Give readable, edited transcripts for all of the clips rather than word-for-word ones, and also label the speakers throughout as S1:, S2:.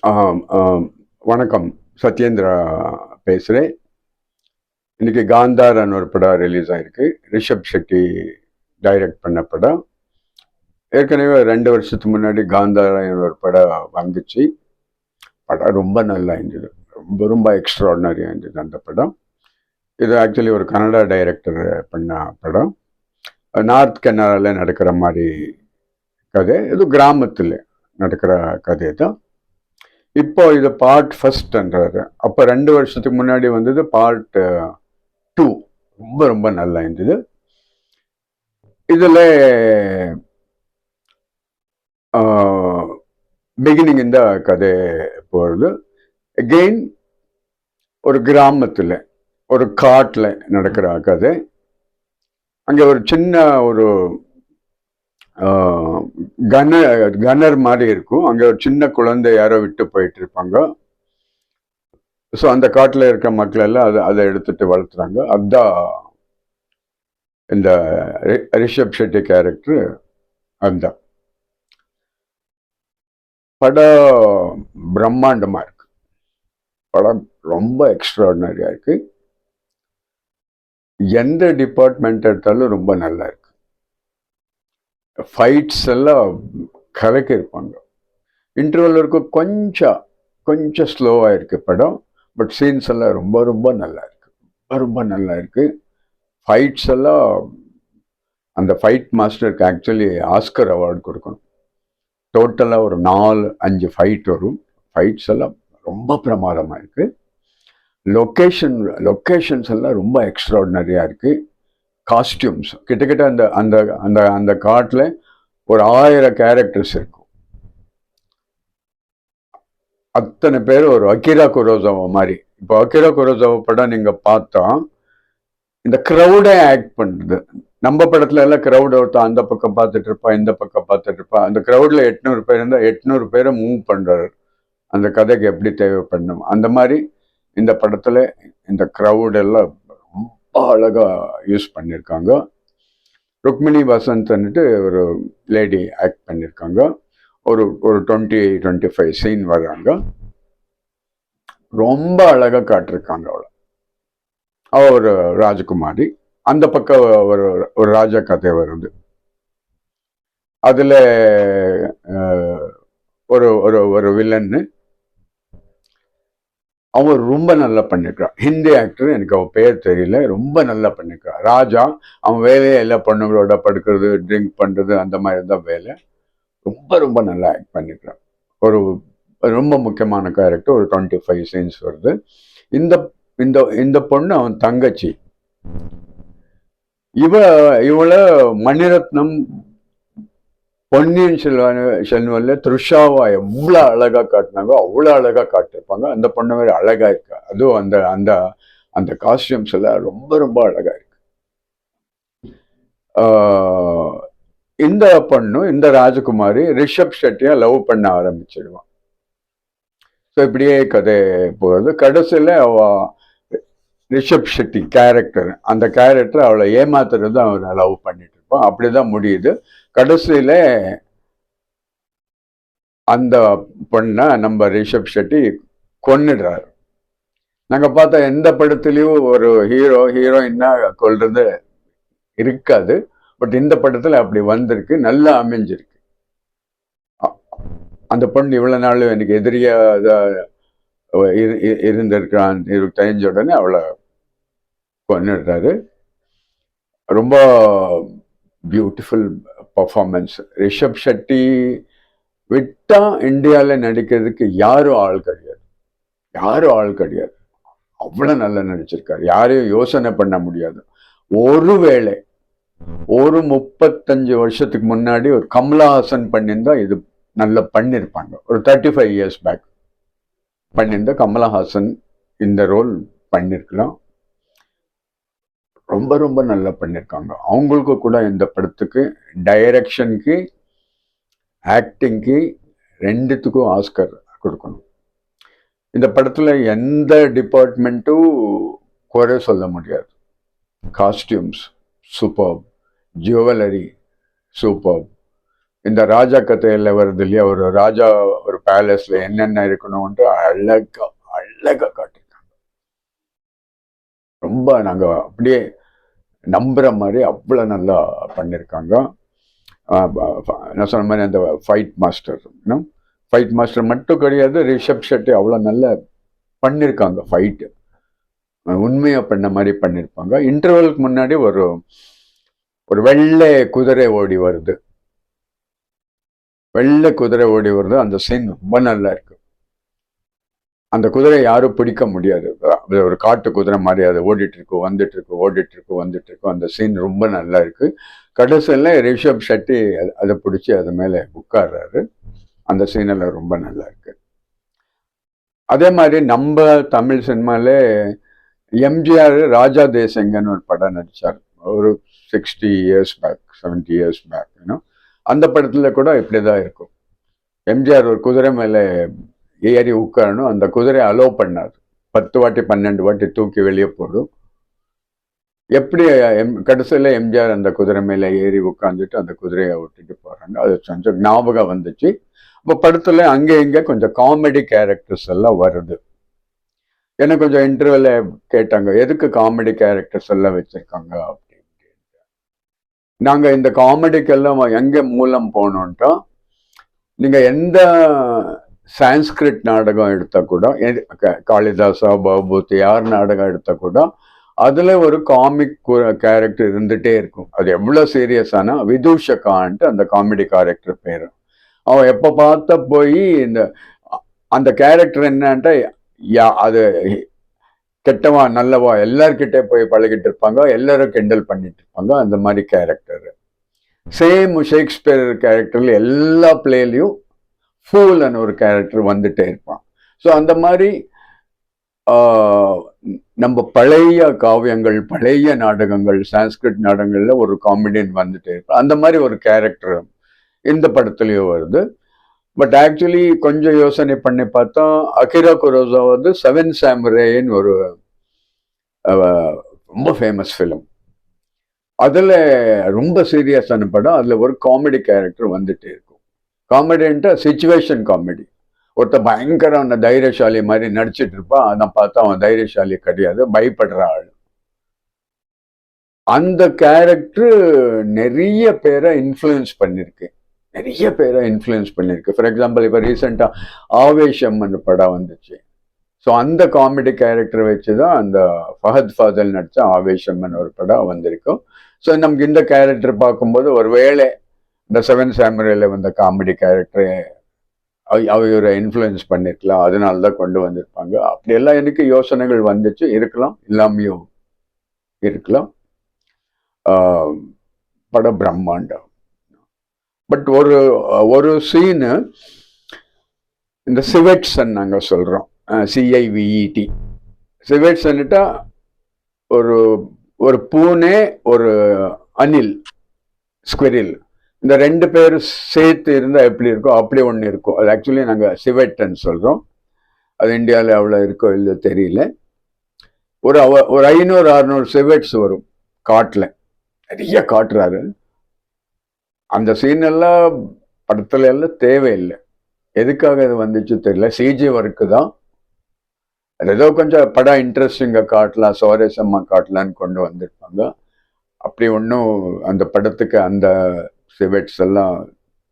S1: ஆம், ஆம். வணக்கம். சத்யேந்திரா பேசுறேன். இன்னைக்கு காந்தாரன்னு ஒரு படம் ரிலீஸ் ஆயிருக்கு. ரிஷப் ஷெட்டி டைரக்ட் பண்ண படம். ஏற்கனவே 2 வருஷத்துக்கு முன்னாடி காந்தாரான்னு ஒரு படம் வந்துச்சு. படம் ரொம்ப நல்லா இருந்தது. ரொம்ப ரொம்ப எக்ஸ்ட்ராடினரியா இருந்தது அந்த படம். இது ஆக்சுவலி ஒரு கன்னடா டைரக்டர் பண்ண படம். நார்த் கன்னடால நடக்கிற மாதிரி கதை. இது கிராமத்தில் நடக்கிற கதை தான். இப்போ இது பார்ட் ஃபர்ஸ்ட்ன்றாரு. அப்போ 2 வருஷத்துக்கு முன்னாடி வந்தது பார்ட் 2. ரொம்ப ரொம்ப நல்லா இருந்தது. இதில் பிகினிங் இந்த கதை போகிறது. அகெயின் ஒரு கிராமத்தில் ஒரு காட்டில் நடக்கிற கதை. அங்கே ஒரு சின்ன ஒரு கன்னர் மாதிரி இருக்கும். அங்கே ஒரு சின்ன குழந்தை யாரோ விட்டு போயிட்டு இருப்பாங்க. ஸோ அந்த காட்டில் இருக்க மக்கள் எல்லாம் அதை எடுத்துட்டு வளர்த்துறாங்க. அதுதான் இந்த ரிஷப் ஷெட்டி கேரக்டர். அதுதான் படம் பிரம்மாண்டமாக இருக்கு. படம் ரொம்ப எக்ஸ்ட்ராடினரியா இருக்கு. எந்த டிபார்ட்மெண்ட் எடுத்தாலும் ரொம்ப நல்லா இருக்கு. ஃபைட்ஸ் எல்லாம் கலக்கி இருப்பாங்க. இன்டர்வல் இருக்கும் கொஞ்சம் ஸ்லோவாக இருக்கு படம். பட் சீன்ஸ் எல்லாம் ரொம்ப ரொம்ப நல்லா இருக்கு. ரொம்ப நல்லா இருக்கு. ஃபைட்ஸ் எல்லாம் அந்த ஃபைட் மாஸ்டருக்கு ஆக்சுவலி ஆஸ்கர் அவார்டு கொடுக்கணும். டோட்டலாக ஒரு 4-5 ஃபைட் வரும். ஃபைட்ஸ் எல்லாம் ரொம்ப பிரமாதமாக இருக்கு. லொக்கேஷன்ஸ் எல்லாம் ரொம்ப எக்ஸ்ட்ராடினரியா இருக்கு. காஸ்டியூம்ஸ் கிட்டத்தட்ட அந்த அந்த அந்த அந்த காட்டில் ஒரு 1000 கேரக்டர்ஸ் இருக்கும். அத்தனை பேர் ஒரு அகிரா குரோசாவா மாதிரி. இப்போ அகிரா குரோசாவா படம் நீங்க பார்த்தா இந்த க்ரௌடே ஆக்ட் பண்ணுது. நம்ம படத்துல எல்லாம் க்ரௌட் ஒருத்தன் அந்த பக்கம் பார்த்துட்டு இருப்பா, இந்த பக்கம் பார்த்துட்டு இருப்பா. அந்த க்ரௌட்ல 800 பேர் இருந்தால் 800 பேரை மூவ் பண்றாரு. அந்த கதைக்கு எப்படி தேவைப்படணும் அந்த மாதிரி இந்த படத்துல இந்த க்ரௌட் எல்லாம் ரொம்ப அழகா யூஸ் பண்ணியிருக்காங்க. ருக்மிணி வசந்த்ன்னுட்டு ஒரு லேடி ஆக்ட் பண்ணியிருக்காங்க. ஒரு ஒரு 20-25 சீன் வர்றாங்க. ரொம்ப அழகா காட்டிருக்காங்க அவளை. அவ ஒரு ராஜகுமாரி. அந்த பக்கம் ஒரு ஒரு ராஜா கதை வருது. அதுல ஒரு ஒரு ஒரு வில்லன்னு அவன் ரொம்ப நல்லா பண்ணிருக்கான். ஹிந்தி ஆக்டர், எனக்கு அவன் பேர் தெரியல. ரொம்ப நல்லா பண்ணிருக்கான். ராஜா அவன் வேலையை எல்லா பொண்ணுங்களோட படுக்கிறது, ட்ரிங்க் பண்றது, அந்த மாதிரி தான் வேலை. ரொம்ப ரொம்ப நல்லா ஆக்ட் பண்ணிருக்கான். ஒரு ரொம்ப முக்கியமான கேரக்டர். ஒரு 25 சீன்ஸ் வருது. இந்த இந்த இந்த பொண்ணு அவன் தங்கச்சி. இவள மணிரத்னம் பொன்னியின் செல்வன்ல த்ரிஷாவா எவ்வளவு அழகா காட்டினாங்க, அவ்வளவு அழகா காட்டிருப்பாங்க. அந்த பொண்ணு மாதிரி அழகா இருக்கா. அதுவும் அந்த அந்த அந்த காஸ்டியூம்ஸ் எல்லாம் ரொம்ப ரொம்ப அழகா இருக்கு. இந்த பொண்ணு, இந்த ராஜகுமாரி ரிஷப் ஷெட்டியா லவ் பண்ண ஆரம்பிச்சிடுவான். ஸோ இப்படியே கதை போகுது. கடைசியில் அவ ரிஷப் ஷெட்டி கேரக்டர், அந்த கேரக்டர் அவளை ஏமாத்துறது அவனை லவ் பண்ணிட்டு இருப்பான். அப்படிதான் முடியுது. கடைசியில அந்த பொண்ணை நம்ம ரிஷப் ஷெட்டி கொன்னுடுறாரு. நாங்க பார்த்தா எந்த படத்துலயும் ஒரு ஹீரோயின்னா கொல்றது இருக்காது. பட் இந்த படத்துல அப்படி வந்திருக்கு. நல்லா அமைஞ்சிருக்கு. அந்த பொண்ணு இவ்வளவு நாள் எனக்கு எதிரியா இருந்திருக்கான் தெரிஞ்ச உடனே அவளை கொன்னுடுறாரு. ரொம்ப பியூட்டிஃபுல் பர்ஃபார்மன்ஸ். ரிஷப் ஷெட்டி விட்டா இந்தியாவில் நடிக்கிறதுக்கு யாரும் ஆள் கிடையாது. அவ்வளவு நல்லா நடிச்சிருக்காரு. யாரையும் யோசனை பண்ண முடியாது. ஒருவேளை ஒரு 35 வருஷத்துக்கு முன்னாடி ஒரு கமலஹாசன் பண்ணியிருந்தா இது நல்லா பண்ணியிருப்பாங்க. ஒரு 35 இயர்ஸ் பேக் பண்ணியிருந்தா கமலஹாசன் இந்த ரோல் பண்ணிருக்கலாம். ரொம்ப ரொம்ப நல்லா பண்ணியிருக்காங்க. அவங்களுக்கு கூட இந்த படத்துக்கு டைரக்ஷனுக்கு, ஆக்டிங்க்கு, ரெண்டுத்துக்கும் ஆஸ்கர் கொடுக்கணும். இந்த படத்துல எந்த டிபார்ட்மெண்ட்டும் குறை சொல்ல முடியாது. Costumes super, jewellery super. இந்த ராஜா கதையில வருது இல்லையா, ஒரு ராஜா ஒரு பேலஸ்ல என்னென்ன இருக்கணும்ன்ட்டு அழகா அழகா காட்டிருக்காங்க. ரொம்ப நாங்க அப்படியே நம்புற மாதிரி அவ்வளவு நல்லா பண்ணியிருக்காங்க. நான் சொன்ன மாதிரி அந்த ஃபைட் மாஸ்டர், ஃபைட் மாஸ்டர் மட்டும் கிடையாது, ரிஷப் ஷெட்டி அவ்வளோ நல்லா பண்ணியிருக்காங்க. ஃபைட்டு உண்மையாக பண்ண மாதிரி பண்ணியிருப்பாங்க. இன்டர்வலுக்கு முன்னாடி ஒரு ஒரு வெள்ளை குதிரை ஓடி வருது, வெள்ளை குதிரை ஓடி வருது. அந்த சீன் ரொம்ப நல்லா இருக்கு. அந்த குதிரை யாரும் பிடிக்க முடியாது, அது ஒரு காட்டு குதிரை மாதிரி அது ஓடிட்டு இருக்கு, வந்துட்டு இருக்கு, ஓடிட்டு இருக்கு, வந்துட்டு இருக்கு. அந்த சீன் ரொம்ப நல்லா இருக்கு. கடைசியில் ரிஷப் ஷெட்டி அதை பிடிச்சி அது மேலே உட்கார்றாரு. அந்த சீனில் ரொம்ப நல்லா இருக்கு. அதே மாதிரி நம்ம தமிழ் சினிமாலே எம்ஜிஆர் ராஜா தேசங்கன்னு ஒரு படம் நடித்தார், ஒரு 60 years பேக், 70 years பேக். அந்த படத்தில் கூட இப்படி தான் இருக்கும். எம்ஜிஆர் ஒரு குதிரை மேலே ஏறி உட்காரணும், அந்த குதிரை அலோவ் பண்ணாது, 10 வாட்டி 12 வாட்டி தூக்கி வெளியே போடும். எப்படி கடைசியில் எம்ஜிஆர் அந்த குதிரை மேலே ஏறி உட்காந்துட்டு அந்த குதிரையை விட்டுட்டு போகிறாங்க. அது கொஞ்சம் ஞாபகம் வந்துச்சு. இப்போ படத்தில் அங்கே இங்கே கொஞ்சம் காமெடி கேரக்டர்ஸ் எல்லாம் வருது. எனக்கு கொஞ்சம் இன்டர்வியூல கேட்டாங்க, எதுக்கு காமெடி கேரக்டர்ஸ் எல்லாம் வச்சிருக்காங்க அப்படின்னு. நாங்கள் இந்த காமெடிக்கெல்லாம் எங்கே மூலம் போனோம்ட்டா, நீங்கள் எந்த சான்ஸ்கிரிட் நாடகம் எடுத்தா கூட, காளிதாசா பாபூத்தி யார் நாடகம் எடுத்தா கூட அதில் ஒரு காமிக் கேரக்டர் இருந்துகிட்டே இருக்கும். அது எவ்வளோ சீரியஸானா விதூஷகான்ட்டு அந்த காமெடி கேரக்டர் பேர். அவன் எப்போ பார்த்தா போய் இந்த அந்த கேரக்டர் என்னன்ட்டா, அது கெட்டவா நல்லவா எல்லார்கிட்டே போய் பழகிட்டு இருப்பாங்க, எல்லாரும் கிண்டல் பண்ணிட்டு இருப்பாங்க. அந்த மாதிரி கேரக்டர் சேம் ஷேக்ஸ்பியர் கேரக்டர்ல எல்லா பிளேலையும் ஃபூல்னு ஒரு கேரக்டர் வந்துட்டே இருப்பான். ஸோ அந்த மாதிரி நம்ம பழைய காவியங்கள், பழைய நாடகங்கள், சான்ஸ்கிரிட் நாடகங்கள்ல ஒரு காமெடியன் வந்துட்டே இருப்பான். அந்த மாதிரி ஒரு கேரக்டர் இந்த படத்துலயும் வருது. பட் ஆக்சுவலி கொஞ்சம் யோசனை பண்ணி பார்த்தா, அகிரா குரோசாவா வந்து 7 சாமுரேன்னு ஒரு ரொம்ப ஃபேமஸ் ஃபிலிம், அதில் ரொம்ப சீரியஸான படம். அதில் ஒரு காமெடி கேரக்டர் வந்துட்டே இருக்கும். காமெடின்ட்டு சிச்சுவேஷன் காமெடி. ஒருத்தர் பயங்கர தைரியசாலி மாதிரி நடிச்சிட்டு இருப்பான், அதான் பார்த்தா அவன் தைரியசாலி கிடையாது, பயப்படுற ஆள். அந்த கேரக்டர் நிறைய பேரை இன்ஃப்ளூயன்ஸ் பண்ணிருக்கு, நிறைய பேரை இன்ஃப்ளூயன்ஸ் பண்ணிருக்கு. ஃபார் எக்ஸாம்பிள் இப்போ ரீசெண்டாக ஆவேஷம் அந்த படம் வந்துச்சு. ஸோ அந்த காமெடி கேரக்டரை வச்சு தான் அந்த ஃபஹத் ஃபாசில் நடித்த ஆவேஷம்னு ஒரு படம் வந்திருக்கும். ஸோ நமக்கு இந்த கேரக்டர் பார்க்கும்போது ஒரு வேளை இந்த 7 சாமுரேல வந்த காமெடி கேரக்டரை அவரை இன்ஃப்ளூயன்ஸ் பண்ணிருக்கலாம், அதனால தான் கொண்டு வந்திருப்பாங்க. அப்படியெல்லாம் எனக்கு யோசனைகள் வந்துச்சு. இருக்கலாம், இல்லாமையும் இருக்கலாம். படம் பிரம்மாண்டம். பட் ஒரு சீனு, இந்த சிவெட்சன் நாங்கள் சொல்கிறோம், CIVET, சிவெட்சன்னுட்டா ஒரு ஒரு பூனை, ஒரு அணில், ஸ்குவரில், இந்த 2 பேர் சேர்த்து இருந்தால் எப்படி இருக்கோ அப்படி ஒன்று இருக்கும். அது ஆக்சுவலி நாங்கள் சிவெட்டன் சொல்கிறோம். அது இந்தியாவில் அவ்வளோ இருக்கோ இல்லை தெரியல. ஒரு 500-600 சிவெட்ஸ் வரும் காட்டில், நிறைய காட்டுறாரு. அந்த சீன் எல்லாம் படத்துல எல்லாம் தேவையில்லை. எதுக்காக அது வந்துச்சு தெரியல, சிஜி ஒர்க்கு தான். அது ஏதோ கொஞ்சம் படம் இன்ட்ரெஸ்டிங்காக காட்டலாம், சுவாரஸ்யமாக காட்டலான்னு கொண்டு வந்திருப்பாங்க. அப்படி ஒன்றும் அந்த படத்துக்கு அந்த சிவெட்ஸ் எல்லாம்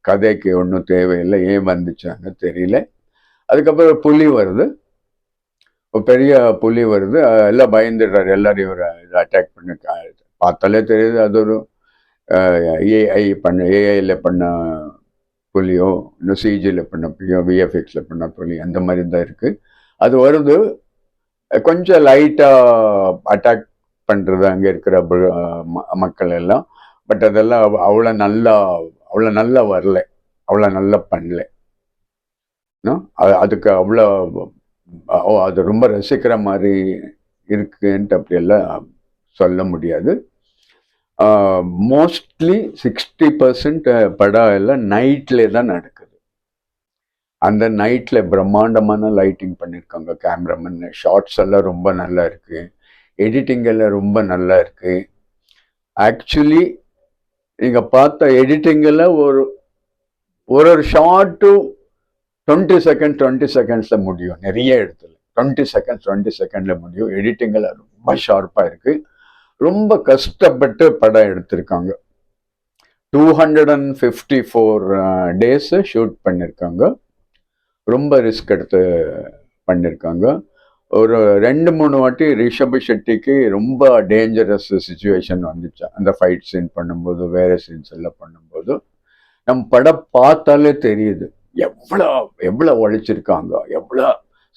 S1: கதைக்கு ஒன்றும் தேவையில்லை. ஏன் வந்துச்சாங்க தெரியல. அதுக்கப்புறம் புலி வருது, பெரிய புலி வருது, எல்லாம் பயந்துடுறாரு, எல்லாரையும் ஒரு அட்டாக் பண்ணி. பார்த்தாலே தெரியுது அது ஒரு ஏஐயில் பண்ண புலியோ, இன்னும் சிஜியில் பண்ண புலியோ, விஎஃப்எக்ஸில் பண்ண புலி, அந்த மாதிரி தான் இருக்குது. அது வருது, கொஞ்சம் லைட்டாக அட்டாக் பண்ணுறது அங்கே இருக்கிற மக்கள் எல்லாம். பட் அதெல்லாம் அவ்வளோ நல்லா வரல, அவ்வளோ நல்லா பண்ணல. அதுக்கு அவ்வளோ அது ரொம்ப ரசிக்கிற மாதிரி இருக்குன்ட்டு அப்படியெல்லாம் சொல்ல முடியாது. மோஸ்ட்லி 60% படம் எல்லாம் நைட்லே தான் நடக்குது. அந்த நைட்ல பிரம்மாண்டமான லைட்டிங் பண்ணியிருக்காங்க, கேமராமேன், ஷார்ட்ஸ் எல்லாம் ரொம்ப நல்லா இருக்கு, எடிட்டிங் எல்லாம் ரொம்ப நல்லா இருக்கு. ஆக்சுவலி நீங்க பார்த்த எடிட்டிங் எல்லாம் ஒரு ஷார்ட்டும் 20 முடியும். நிறைய இடத்துல 20 செகண்ட்ல முடியும். எடிட்டிங்கில் ரொம்ப ஷார்ப்பாக இருக்கு. ரொம்ப கஷ்டப்பட்டு படம் எடுத்திருக்காங்க. 254 days ஷூட் பண்ணியிருக்காங்க. ரொம்ப ரிஸ்க் எடுத்து பண்ணியிருக்காங்க. ஒரு 2-3 வாட்டி ரிஷப் ஷெட்டிக்கு ரொம்ப டேஞ்சரஸ் சுச்சுவேஷன் வந்துச்சு. அந்த ஃபைட் சீன் பண்ணும்போது, வேற சீன்ஸ் எல்லாம் பண்ணும்போது நம்ம படம் பார்த்தாலே தெரியுது எவ்வளோ எவ்வளோ உழைச்சிருக்காங்க, எவ்வளோ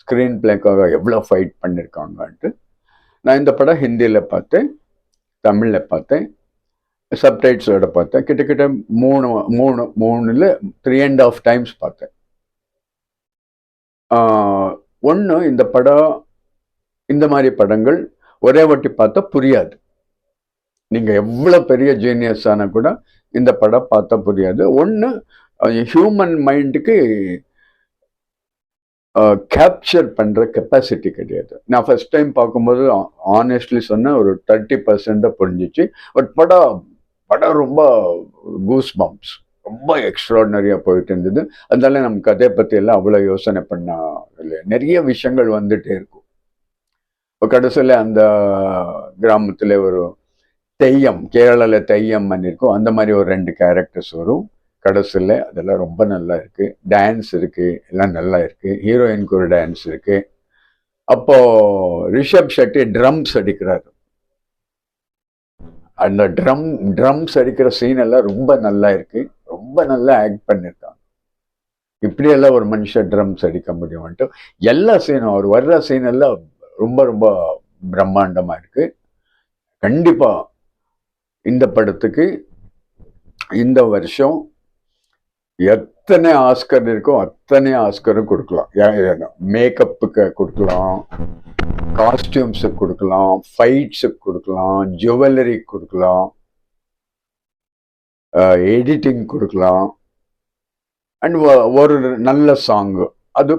S1: ஸ்க்ரீன் பிளேக்காக எவ்வளோ ஃபைட் பண்ணியிருக்காங்கன்ட்டு. நான் இந்த படம் ஹிந்தியில் பார்த்தேன், தமிழில் பார்த்தேன், சப்டைட்ஸோட பார்த்தேன். கிட்டத்தட்ட மூணுல 3.5 times பார்த்தேன். ஒன்று, இந்த படம், இந்த மாதிரி படங்கள் ஒரே வாட்டி பார்த்தா புரியாது. நீங்கள் எவ்வளோ பெரிய ஜீனியஸ் ஆனால் கூட இந்த படம் பார்த்தா புரியாது. ஒன்று, ஹியூமன் மைண்டுக்கு கேப்சர் பண்ணுற கெப்பாசிட்டி கிடையாது. நான் ஃபர்ஸ்ட் டைம் பார்க்கும்போது ஆனஸ்ட்லி சொன்னால் ஒரு 30% தான் புரிஞ்சிச்சு. பட் படம் ரொம்ப கூஸ் பம்ப்ஸ், ரொம்ப எக்ஸ்ட்ராடினரியாக போயிட்டு இருந்தது. அதனால நம்ம கதையை பற்றி எல்லாம் அவ்வளோ யோசனை பண்ண இல்லை. நிறைய விஷயங்கள் வந்துட்டே இருக்கும். இப்போ கடைசியில் அந்த கிராமத்தில் ஒரு தெய்யம், கேரளாவில் தெய்யம் பண்ணியிருக்கோம். அந்த மாதிரி ஒரு 2 கேரக்டர்ஸ் வரும் கடைசியில். அதெல்லாம் ரொம்ப நல்லா இருக்கு. டான்ஸ் இருக்கு, எல்லாம் நல்லா இருக்கு. ஹீரோயினுக்கு ஒரு டான்ஸ் இருக்கு. அப்போ ரிஷப் ஷெட்டி ட்ரம்ஸ் அடிக்கிறாரு. அந்த ட்ரம்ஸ் அடிக்கிற சீன் எல்லாம் ரொம்ப நல்லா இருக்கு. ரொம்ப நல்லா ஆக்ட் பண்ணியிருக்காங்க. இப்படியெல்லாம் ஒரு மனுஷன் ட்ரம்ஸ் அடிக்க முடியும்ட்டு எல்லா சீனும், அவர் வர்ற சீன் எல்லாம் ரொம்ப ரொம்ப பிரம்மாண்டமா இருக்கு. கண்டிப்பா இந்த படத்துக்கு இந்த வருஷம் எத்தனை ஆஸ்கர் இருக்கோ அத்தனை ஆஸ்கரும் கொடுக்கலாம். மேக்கப்புக்கு கொடுக்கலாம், காஸ்டியூம்ஸுக்கு கொடுக்கலாம், ஃபைட்ஸுக்கு கொடுக்கலாம், ஜுவல்லரி கொடுக்கலாம், எடிட்டிங் கொடுக்கலாம். அண்ட் ஒரு நல்ல சாங்கு, அது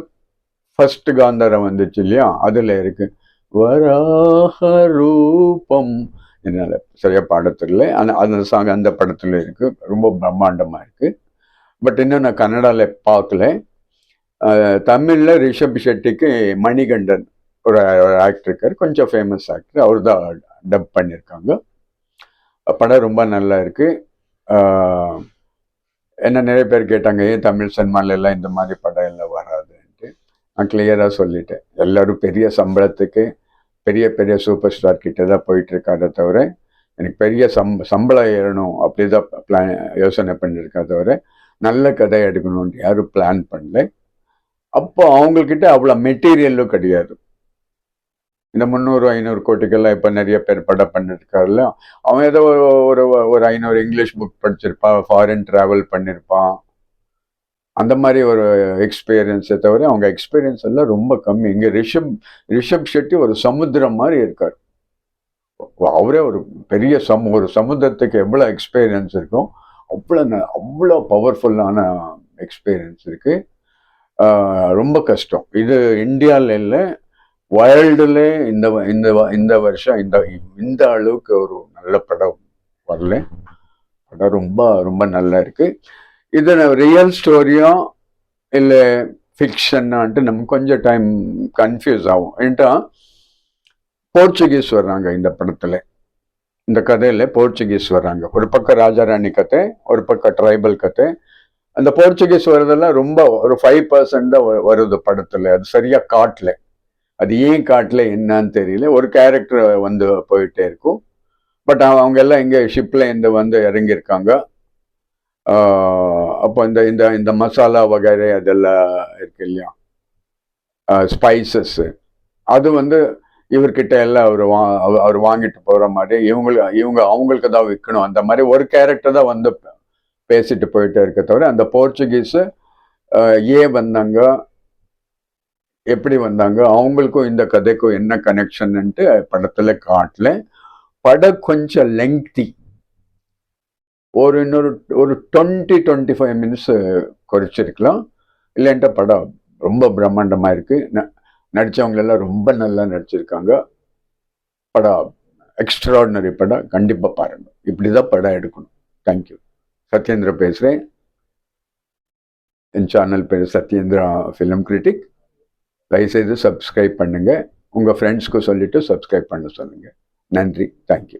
S1: ஃபர்ஸ்ட் காந்தாரம் வந்துச்சு இல்லையா, அதில் இருக்கு. வராக ரூபம், என்னால் சரியா பாடத்துல, அந்த சாங் அந்த படத்தில் இருக்கு. ரொம்ப பிரம்மாண்டமாக இருக்கு. பட் இன்னும் நான் கன்னடாவில் பார்க்கல. தமிழில் ரிஷப் ஷெட்டிக்கு மணிகண்டன் ஒரு ஆக்டர் இருக்கார், கொஞ்சம் ஃபேமஸ் ஆக்டர், அவர் தான் டப் பண்ணியிருக்காங்க. படம் ரொம்ப நல்லா இருக்கு. என்ன நிறைய பேர் கேட்டாங்க, ஏன் தமிழ் சினிமால எல்லாம் இந்த மாதிரி படம் எல்லாம் வராதுன்ட்டு. நான் கிளியராக சொல்லிட்டேன். எல்லாரும் பெரிய சம்பளத்துக்கு பெரிய பெரிய சூப்பர் ஸ்டார் கிட்ட தான் போயிட்டு இருக்காத தவிர, எனக்கு பெரிய சம்பளம் ஏறணும் அப்படிதான் யோசனை பண்ணியிருக்கா தவிர, நல்ல கதை எடுக்கணும்னு யாரும் பிளான் பண்ணல. அப்போ அவங்கக்கிட்ட அவ்வளோ மெட்டீரியலும் கிடையாது. இந்த 300-500 கோடிக்கெல்லாம் இப்போ நிறைய பேர் படம் பண்ணிருக்காருல்ல, அவன் ஏதோ ஒரு 500 இங்கிலீஷ் புக் படிச்சிருப்பான், ஃபாரின் ட்ராவல் பண்ணியிருப்பான், அந்த மாதிரி ஒரு எக்ஸ்பீரியன்ஸை தவிர அவங்க எக்ஸ்பீரியன்ஸ் எல்லாம் ரொம்ப கம்மி. இங்கே ரிஷப் ஷெட்டி ஒரு சமுத்திரம் மாதிரி இருக்கார். அவரே ஒரு பெரிய ஒரு சமுத்திரத்துக்கு எவ்வளோ எக்ஸ்பீரியன்ஸ் இருக்கும், அவ்வளோ பவர்ஃபுல்லான எக்ஸ்பீரியன்ஸ் இருக்கு. ரொம்ப கஷ்டம். இது இந்தியாவில் இல்லை, வேர்ல்டுல இந்த வருஷம் இந்த அளவுக்கு ஒரு நல்ல படம் வரல. படம் ரொம்ப ரொம்ப நல்லா இருக்கு. இது ரியல் ஸ்டோரியா இல்லை ஃபிக்ஷன்னான்ட்டு நமக்கு கொஞ்சம் டைம் கன்ஃபியூஸ் ஆகும். ஏன்ட்டா போர்ச்சுகீஸ் வர்றாங்க இந்த படத்துல, இந்த கதையில போர்ச்சுகீஸ் வர்றாங்க. ஒரு பக்கம் ராஜாராணி கதை, ஒரு பக்கம் ட்ரைபல் கதை. அந்த போர்ச்சுகீஸ் வர்றதெல்லாம் ரொம்ப ஒரு 5% தான் வருது படத்துல. அது சரியா காட்டல. அது ஏன் காட்டல என்னன்னு தெரியல. ஒரு கேரக்டர் வந்து போயிட்டே இருக்கும். பட் அவங்க எல்லாம் இங்கே ஷிப்ல இருந்து வந்து இறங்கியிருக்காங்க. அப்போ இந்த மசாலா வகைரை அதெல்லாம் இருக்கு இல்லையா, ஸ்பைசஸ், அது வந்து இவர்கிட்ட எல்லாம் அவர் வாங்கிட்டு போற மாதிரி இவங்க அவங்களுக்கு தான் விற்கணும். அந்த மாதிரி ஒரு கேரக்டர் தான் வந்து பேசிட்டு போயிட்டே இருக்க தவிர, அந்த போர்ச்சுகீஸ் ஏன் வந்தாங்க, எப்படி வந்தாங்க, அவங்களுக்கும் இந்த கதைக்கும் என்ன கனெக்ஷன்ட்டு படத்துல காட்டல. படம் கொஞ்சம் லெங்க்தி. ஒரு 20-25 மினிட்ஸ் குறைச்சிருக்கலாம். இல்லைன்ட்டு படம் ரொம்ப பிரம்மாண்டமா இருக்கு. நடிச்சவங்க எல்லாம் ரொம்ப நல்லா நடிச்சிருக்காங்க. படம் எக்ஸ்ட்ராடினரி படம். கண்டிப்பா பாருங்க. இப்படிதான் படம் எடுக்கணும். தேங்க்யூ. சத்யேந்திர பேசுறேன். என் சேனல் பேர் சத்யேந்திரா ஃபிலிம் கிரிட்டிக். தயவுசெய்து சப்ஸ்கிரைப் பண்ணுங்கள். உங்கள் ஃப்ரெண்ட்ஸ்க்கு சொல்லிவிட்டு சப்ஸ்கிரைப் பண்ண சொல்லுங்கள். நன்றி. தேங்க்யூ.